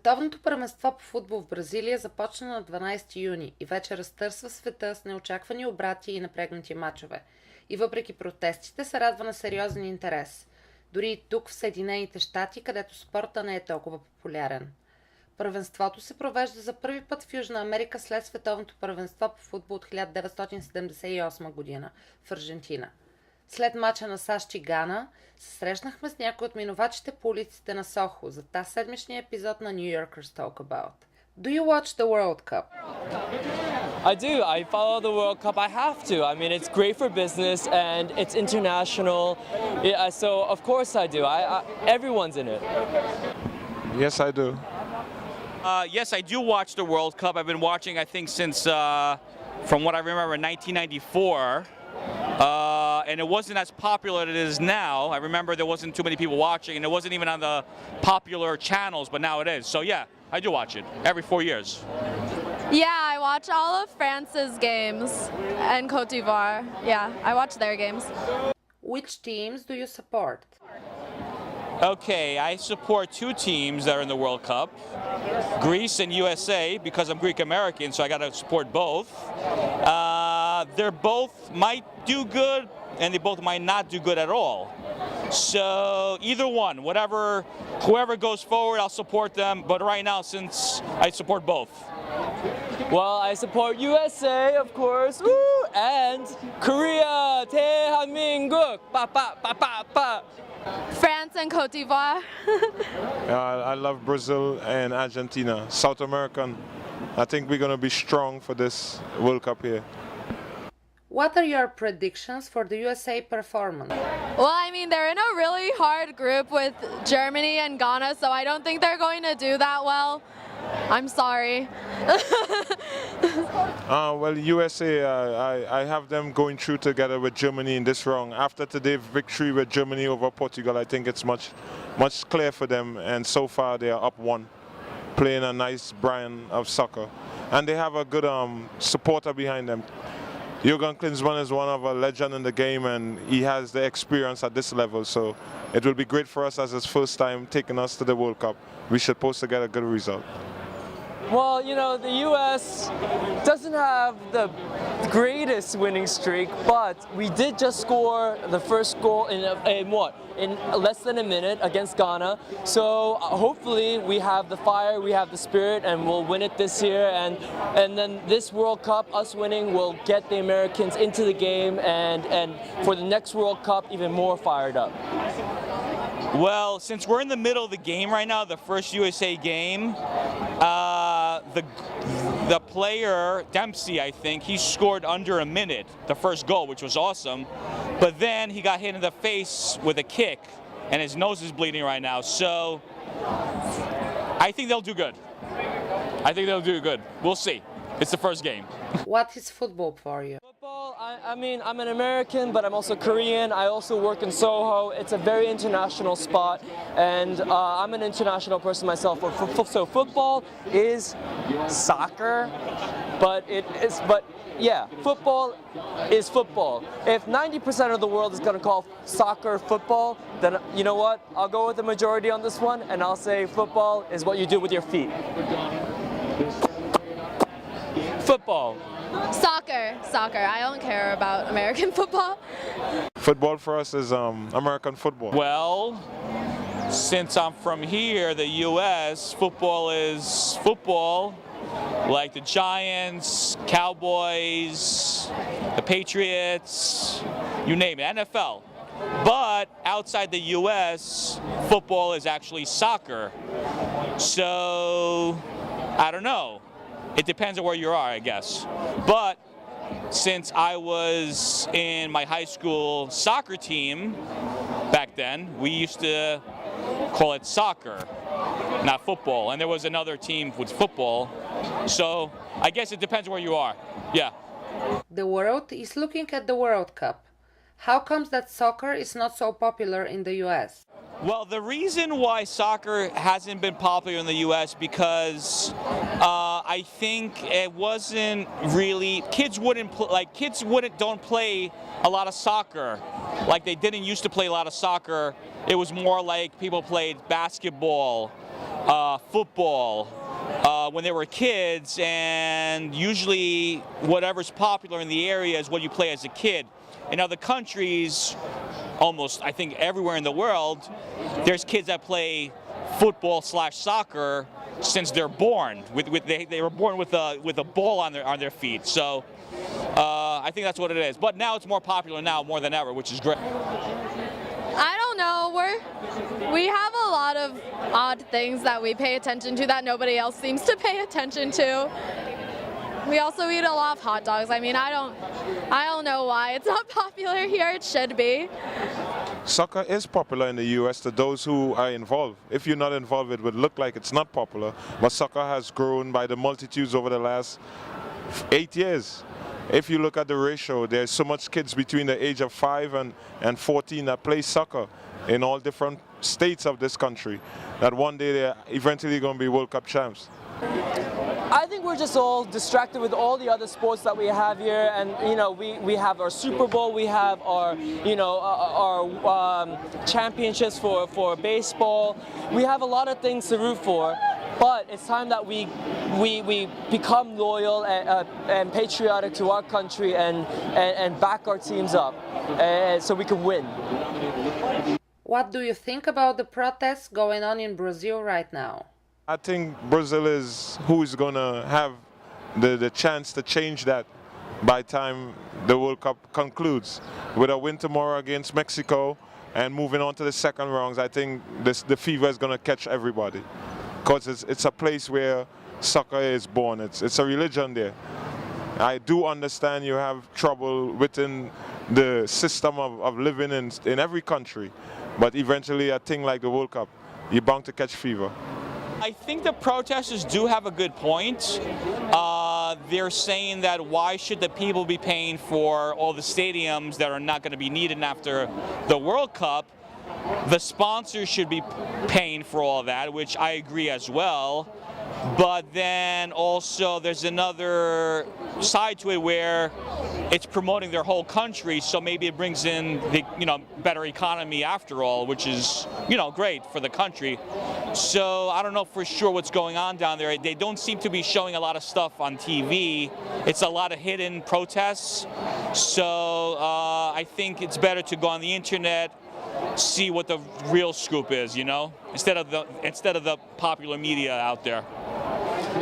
Световното първенство по футбол в Бразилия започна на 12 юни и вече разтърсва света с неочаквани обрати и напрегнати мачове. И въпреки протестите се радва на сериозен интерес. Дори и тук в Съединените щати, където спорта не е толкова популярен. Първенството се провежда за първи път в Южна Америка след Световното първенство по футбол от 1978 година в Аржентина. След мача на САЩ и Гана се срещнахме с някои от минувачите по улиците на Сохо за тази седмичния епизод на New Yorkers Talk About. Do you watch the World Cup? I do. I follow the World Cup. I have to. I mean, it's great for business and it's international. Yeah, so of course I do. Everyone's in it. Yes, I do. Yes, I do watch the World Cup. I've been watching, I think, since, from what I remember, 1994. And it wasn't as popular as it is now. I remember there wasn't too many people watching, and it wasn't even on the popular channels, but now it is. So yeah, I do watch it every 4 years. Yeah, I watch all of France's games and Cote d'Ivoire. Yeah, I watch their games. Which teams do you support? Okay, I support two teams that are in the World Cup, Greece and USA, because I'm Greek American, so I got to support both. They're both might do good, and they both might not do good at all. So either one, whoever goes forward, I'll support them. But right now, since I support both. Well, I support USA, of course, woo, and Korea, 대한민국, pa pa pa pa pa. France and Cote d'Ivoire. I love Brazil and Argentina, South American. I think we're going to be strong for this World Cup here. What are your predictions for the USA performance? Well, I mean, they're in a really hard group with Germany and Ghana, so I don't think they're going to do that well. I'm sorry. Well, USA, I have them going through together with Germany in this round. After today's victory with Germany over Portugal, I think it's much clear for them. And so far, they are up 1, playing a nice brand of soccer. And they have a good supporter behind them. Jurgen Klinsmann is one of a legend in the game, and he has the experience at this level. So it will be great for us as his first time taking us to the World Cup. We should post to get a good result. Well, you know, the U.S. doesn't have the greatest winning streak, but we did just score the first goal in less than a minute against Ghana. So hopefully we have the fire, we have the spirit, and we'll win it this year. And then this World Cup, us winning, will get the Americans into the game and for the next World Cup even more fired up. Well, since we're in the middle of the game right now, the first USA game, the player, Dempsey, I think, he scored under a minute, the first goal, which was awesome. But then he got hit in the face with a kick, and his nose is bleeding right now. So I think they'll do good. I think they'll do good. We'll see. It's the first game. What is football for you? Football, I mean, I'm an American, but I'm also Korean. I also work in Soho. It's a very international spot, and I'm an international person myself. So football is soccer, but yeah, football is football. If 90% of the world is going to call soccer football, then you know what? I'll go with the majority on this one, and I'll say football is what you do with your feet. Football. Soccer. I don't care about American football. Football for us is American football. Well, since I'm from here, the U.S., football is football, like the Giants, Cowboys, the Patriots, you name it, NFL. But outside the U.S., football is actually soccer. So, I don't know. It depends on where you are, I guess. But since I was in my high school soccer team back then, we used to call it soccer, not football. And there was another team with football. So I guess it depends where you are. Yeah. The world is looking at the World Cup. How comes that soccer is not so popular in the US? Well, the reason why soccer hasn't been popular in the U.S. because I think it wasn't really don't play a lot of soccer like they didn't used to play a lot of soccer. It was more like people played basketball football when they were kids, and usually whatever's popular in the area is what you play as a kid. In other countries, almost I think everywhere in the world, there's kids that play football/soccer since they're born. They were born with a ball on their feet. So I think that's what it is. But now it's more popular now more than ever, which is great. I don't know. We have a lot of odd things that we pay attention to that nobody else seems to pay attention to. We also eat a lot of hot dogs. I mean, I don't know why it's not popular here. It should be. Soccer is popular in the US to those who are involved. If you're not involved, it would look like it's not popular. But soccer has grown by the multitudes over the last 8 years. If you look at the ratio, there's so much kids between the age of 5 and 14 that play soccer in all different states of this country, that one day they're eventually going to be World Cup champs. I think we're just all distracted with all the other sports that we have here, and we have our Super Bowl, we have our championships for baseball. We have a lot of things to root for, but it's time that we become loyal and patriotic to our country and back our teams up, so we can win. What do you think about the protests going on in Brazil right now? I think Brazil is who is going to have the chance to change that by the time the World Cup concludes. With a win tomorrow against Mexico and moving on to the second rounds, I think the fever is going to catch everybody. Because it's a place where soccer is born. It's a religion there. I do understand you have trouble within the system of living in every country. But eventually a thing like the World Cup, you're bound to catch fever. I think the protesters do have a good point. They're saying that why should the people be paying for all the stadiums that are not going to be needed after the World Cup? The sponsors should be paying for all that, which I agree as well. But then also there's another side to it where it's promoting their whole country, so maybe it brings in the better economy after all, which is great for the country. So I don't know for sure what's going on down there. They don't seem to be showing a lot of stuff on TV. It's a lot of hidden protests. So I think it's better to go on the internet, see what the real scoop is, instead of the popular media out there.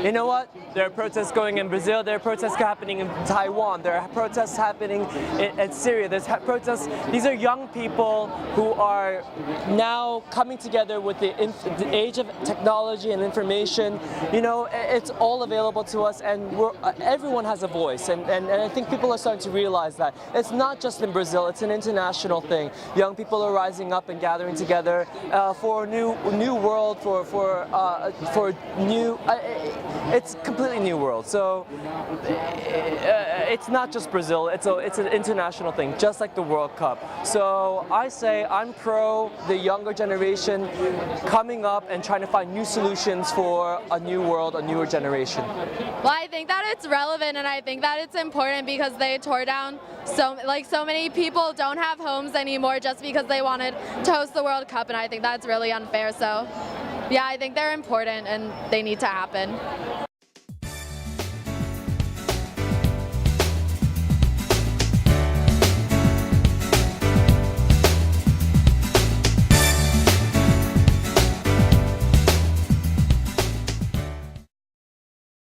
You know what? There are protests going in Brazil, there are protests happening in Taiwan, there are protests happening in Syria, there's protests. These are young people who are now coming together with the age of technology and information. It's all available to us, and everyone has a voice, and I think people are starting to realize that. It's not just in Brazil, it's an international thing. Young people are rising up and gathering together for a new world, for new... it's a completely new world. So it's not just Brazil, it's an international thing, just like the World Cup. So I say I'm pro the younger generation coming up and trying to find new solutions for a new world, a newer generation. Well, I think that it's relevant, and I think that it's important because they tore down so many people don't have homes anymore just because they wanted to host the World Cup, and I think that's really unfair. So yeah, I think they're important and they need to happen.